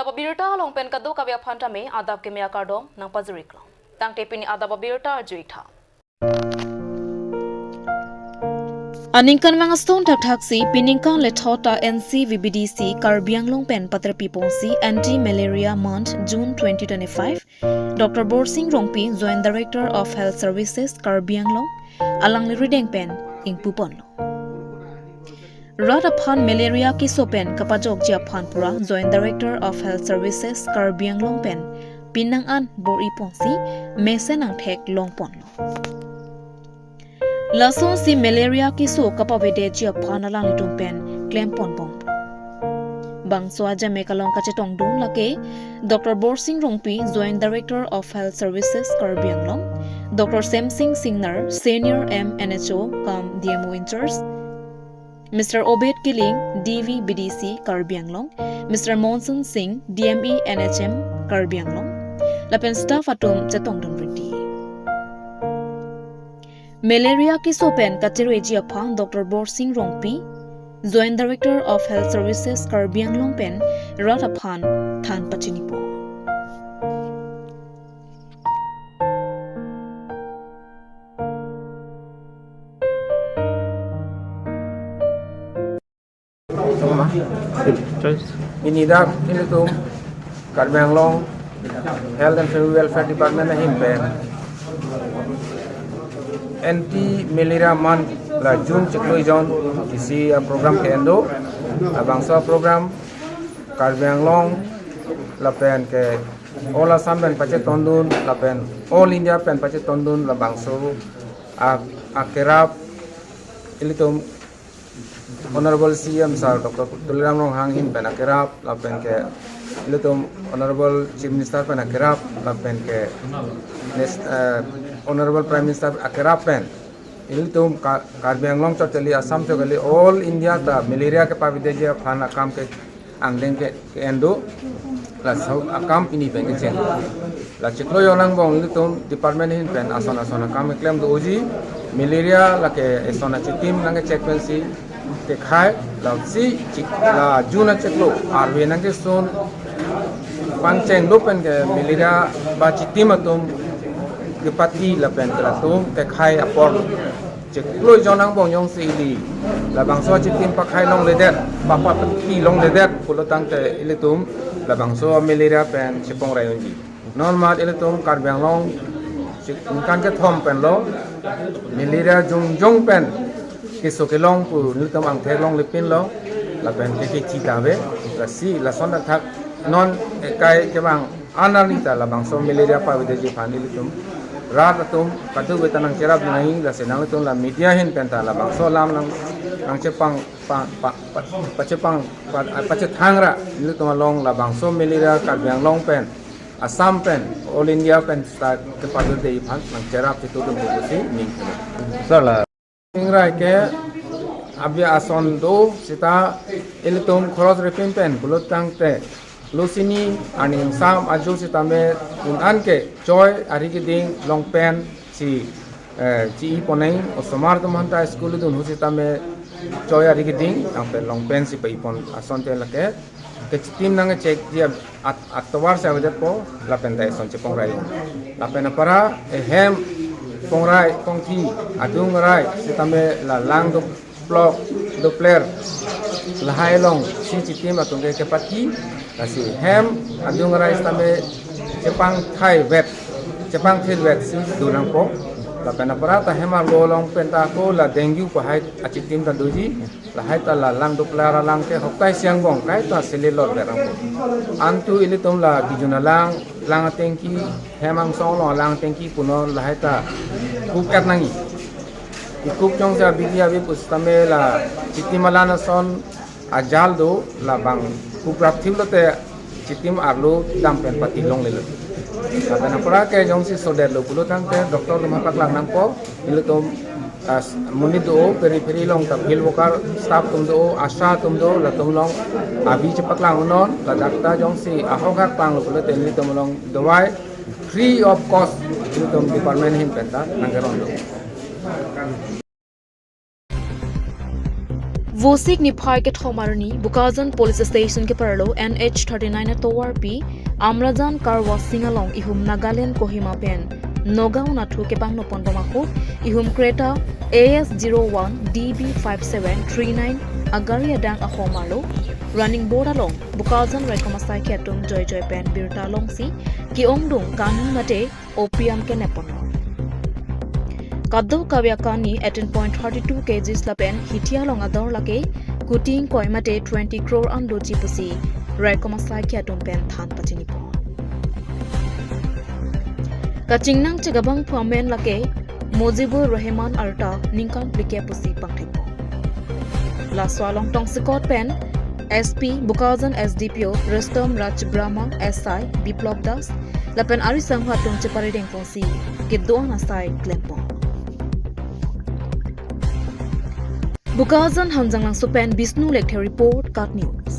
babirta long pen kadu kabya phanta me adab ke mea kardom nang pazurik long tang tepini adab babirta juitha Aningkan mangaston taksi piningkan lethota NC-VBDC Karbianglong pen patra pipongsi Anti-malaria month June 2025 Dr. Borsing Rongpi Joint Director of Health Services Karbianglong alang lirideng pen ing pupon Ratapan malaria kisopen kapajok Japan pura Joint Director of Health Services Karbianglong pen pinangan bor ipongsi mesenang thek longpon Lason si malaria kiso kapabede Japan alang litong pen klem pon pon Bang swaja mekalong kacetong dun lake Dr. Borsing Rongpi Joint Director of Health Services Karbianglong Dr. Semsing Singner Senior MNHO kam DMO in charge Mr. Obed Kiling DV-BDC Karbianglong Mr. Monson Singh DME NHM Karbianglong lapen staff atom cetong dun rinti Malaria kisopen katirwe Japan Dr. Borsing Rongpi Joint Director of Health Services Karbianglong pen Ratapan Than Pachinipo Inidap itu Karbianglong Health and Family Welfare Department na himpen Anti-malaria month la June cikloi jon isi program ke endo bangsa program Karbianglong la pen ke all Assam pen pace tondun la pen all India pen pace tondun la bangso akerap ilitum Honorable CM Sir Dr. Tuliram Rong Hang Him pen akerap la pen ke ilitum Honorable Chief Minister pen akerap la pen ke Honorable Prime Minister akerap pen ilitum Karbianglong choteli Assam choteli all India ta malaria ke pavideja phana kam ke angleng ke endo la sau akam ini pen ke chen la chiklo yonang bong ilitum department hin pen asona kam claim do uji malaria la ke esona chitim nang check pen si ke khai la si la juna chiklo arwe nang ke son pangcheng do pen ke malaria ba chitim atum Kepati la pen kelatum tekhai apor cekloi jonang bong yong si di la bangso chitim pakhai long ledet papa peti long ledet pulotang te ilitum la bangso malaria pen chipong rayonji normal ilitum Karbianglong kan ke thom pen lo malaria jong pen kisokelong pu ilitum ang thelong lepin lo la pen ke chitabe la si la sonda thak non kai ke bang analita la bangso malaria pa videji panilitum Rat atum kadu betanang cerap naing la senang itu la media hin penta la bangso lam nang cepang pace thangra ini tu malong la bangso malaria Karbianglong pen Assam pen all India pen start ke padu dei phan nang cerap itu tu busi ning sala ingrai ke abya ason do sita ilitum cross repin pen bulutang te Lusini aning sam aju si tame unan ke joy ari ke ding long pen si poneng osomar to manta school dun husi tame joy ari ke ding ang pen long pen si paipon ason te lake ke tim nang check dia atwar sa wadat po la pen dai son chepong rai la pen para hem pongrai pongthi adung rai si tame la lang do blok do player la hailong si tim atung ke pati Kasi hem adung rais tame Jepang Thai vet si dunang po la pena parata hema lolong penta ko la dengue ko hai achitim ta doji la hai ta la lang duplara lang ke hokai siang bong kai ta selilot berang po antu ini tum la gijuna lang tengki hemang song lo lang tengki puno la hai ta kukat nangi ikuk chong sa bidia bi pustame la chitimalana son ajal do la bang kuprap thim lote chitim arlo dampen pati long lelo karena pura ke jong si soder lo pulo tang te doktor rumah paklang nang po ile tom muni do peri long ta hil wokar staff tum do asha tum do la tum long abi chepaklang non la dakta jong si ahogak pang lo pulo te ile tom long dawai free of cost ile tom department hin penta nang geron do Vosik ni phai ke thomarni Bukazan police station ke parlo NH39 towar pi Amrajan car washing along ihum Nagaland Kohima pen Nogao na thu ke bang no pondoma ko ihum Creta AS01 DB5739 Agaria dang a homalo running board along Bukazan Rekomasai ke atum joy pen birta long si ki ongdung kani mate opium ke nepon Kaddo kavyakani 18.32 kgs lapen hitia longador lake kuting koimate 20 crore ando jipusi raikomasai kya pen than pachinipo Kachingnang chegabang phamen lake Mojibur Rahman Arta ningkan plike pusi pangthepo La swalong tong sikot pen SP Bukazan SDPO Rustom Raj Brahma SI Biplop Das lapen ari samha tung chepare deng ponsi kiddoan asai klempo Bukazan Hamjanglang Supen Bisnu Lekhe Report Kat News.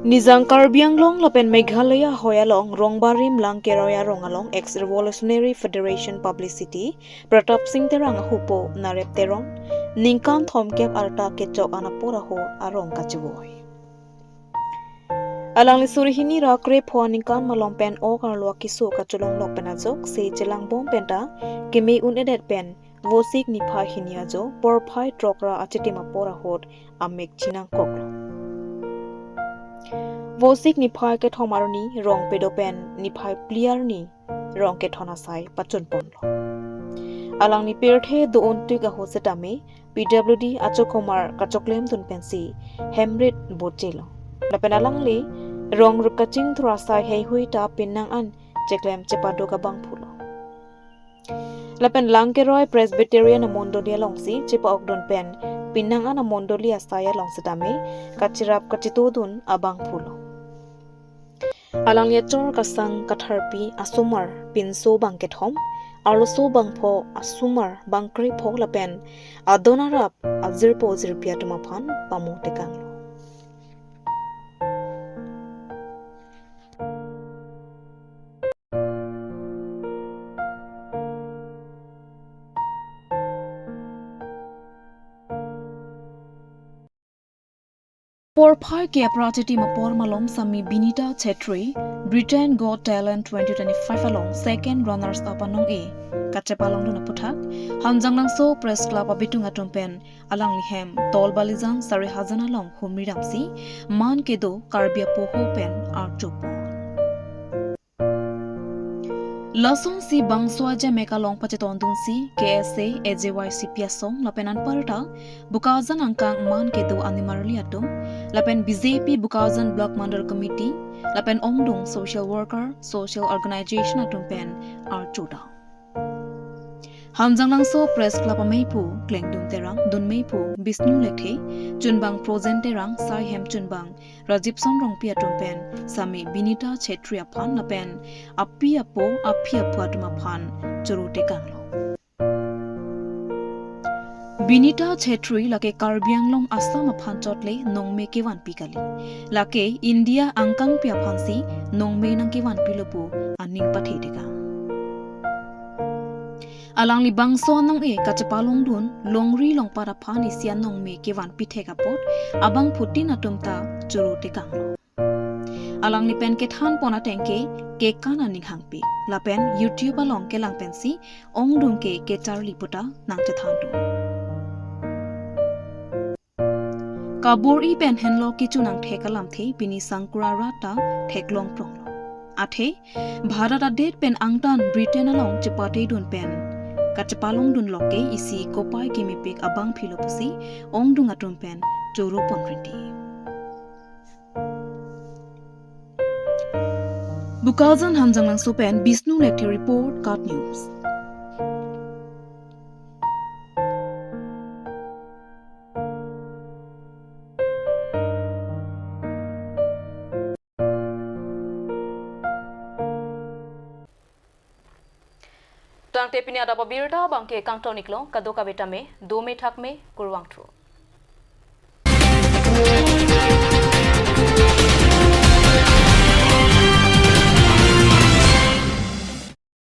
Nizang Karbianglong Lapen Meghalaya Hoyalong Rongbarim Langkeroya Rongalong Ex-Revolutionary Federation Publicity Pratap Singh Terang Hupo Narep Terong Ningkan Thomkep Arta Kechok Anapora Ho Arong Kachivoy Alang Lisurihini Rakre Pho Ningkan Malompen O Karlua Kisu Kachulong Lokpenazok Se Jelang Bom Penta Keme Unedet Pen Vosik Nipha Hiniajo Porphai Trokra Achitima Pora Hot Amek Chinang Koklo Vosik niphai ke thomarni rong pedopen niphai pliar ni rong ke thona sai pachun ponlo alang ni perthe do ontu ga hosetame PWD achokomar kachoklem tun pensi hemrit botelo lapen alang le rong rup kaching thra sai hei hui ta pinnang an cheklem chepado ga bang phulo lapen langke roy presbyterian mondolia longsi chepa okdon pen pinnang an mondolia saya longsetame kachirap kachitodun abang phulo Alang yachor kasang katharpi asumar pinso bangket hom arloso bangpho asumar bangkri phok lapen adonarap azirpo zirpia tumaphan pamu tekanglo Porphai ke apratiti mapor malom sami Binita Chetri Britain Got Talent 2025 along second runners up anong e kachepalong duna puthak hanjangnang so press club abitung atumpen alang lihem tol balizang sari hazana long humiramsi man kedo karbia poho pen archup Lason si bangswa ja mekalong pachetondung si KSA AJYC piasong lapenan parta Bukazan angkang man kedo animarli atum lapen BJP Bukazan Block Mandal Committee lapen omdung social worker social organization atum pen archuda Hamjanglang so press club ameipu klengdum terang dun meipu Bisnu Lekhe chunbang prozen terang sai hem chunbang Rajipson rongpia tumpen sami Binita Chetri aphan lapen appi apo atuma phan chorote kanglo Binita Chetri lake Karbianglong Assam aphan chotle nongme kewan pikali lake India angkang pia phansi nongme nang kewan pilopu aning pathe teka Alang li bangso nong e kachapalong dun longri long para phani sian nong me kewan pithe kapot abang phutin atumta churu tekanglo Alang ni pen ke than pona tengke ke kana ning hangpi lapen YouTube along ke lang pensi ong dun ke charli puta nang che than du Kabur i pen henlo kichu nang thekalam the pini sangkura rata theklong pronglo athe Bharat adet pen angtan Britain along chepate dun pen Kachapalong dun loke isi kopai kimipik abang philopusi ong dung atumpen choro ponrinti Bukazan Hamjanglang Supen Bisnu Lekhe Report Kat News Tang tepini ada pabirta bangke kang toniklo kadoka betame do me thak me kurwang tru.